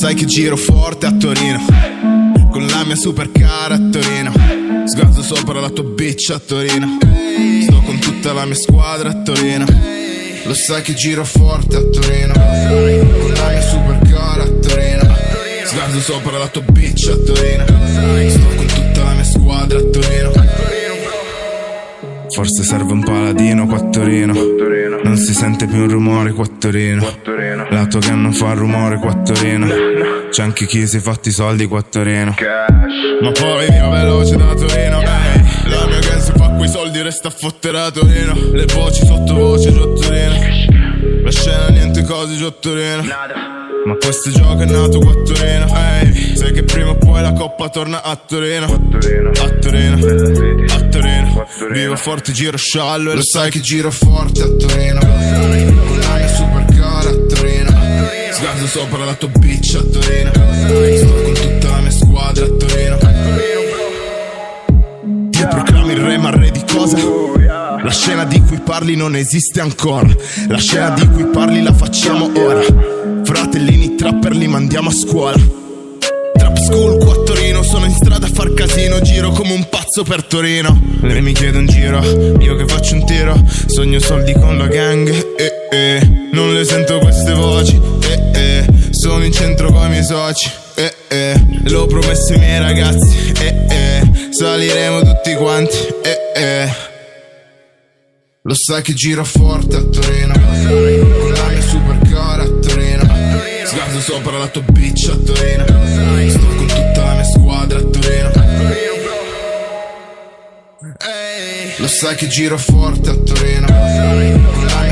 sai che giro forte a Torino, con la mia supercar a Torino. Sgaso sopra la tua bitch a Torino, sto con tutta la mia squadra a Torino. Lo sai che giro forte a Torino, con la mia supercar a Torino. Sgaso sopra la tua bitch a Torino, sto con tutta la mia squadra a Torino. Forse serve un paladino qua a Torino, non si sente più un rumore qua a Torino. L'auto che non fa rumore qua a Torino, c'è anche chi si è fatti i soldi qua a Torino. Ma poi via veloce da Torino, la mia gang si fa quei soldi, resta a fottere a Torino. Le voci sottovoce giù a Torino, la scena niente cose giù a Torino. Ma questo gioco è nato qua a Torino, sai che prima o poi la coppa torna a Torino. A Torino, a Torino, vivo forte, giro sciallo e lo sai che giro forte a Torino, con la mia supercar a Torino. Sgaso sopra la tua bitch a Torino, sto con tutta la mia squadra a Torino. Ti proclami il re, ma re di cosa? La scena di cui parli non esiste ancora, la scena di cui parli la facciamo ora. Fratellini trapper li mandiamo a scuola. Trap school qua a Torino, sono in strada a far casino, giro come un pazzo per Torino. Lei mi chiede un giro, io che faccio un tiro, sogno soldi con la gang, non le sento queste voci, sono in centro con i miei soci, l'ho promesso ai miei ragazzi, saliremo tutti quanti, Lo sai che giro forte a Torino, con la mia supercar a Torino. Sgaso sopra la tua bitch a Torino, sto con tutta la mia squadra a Torino. Lo sai che giro forte a Torino, con la mia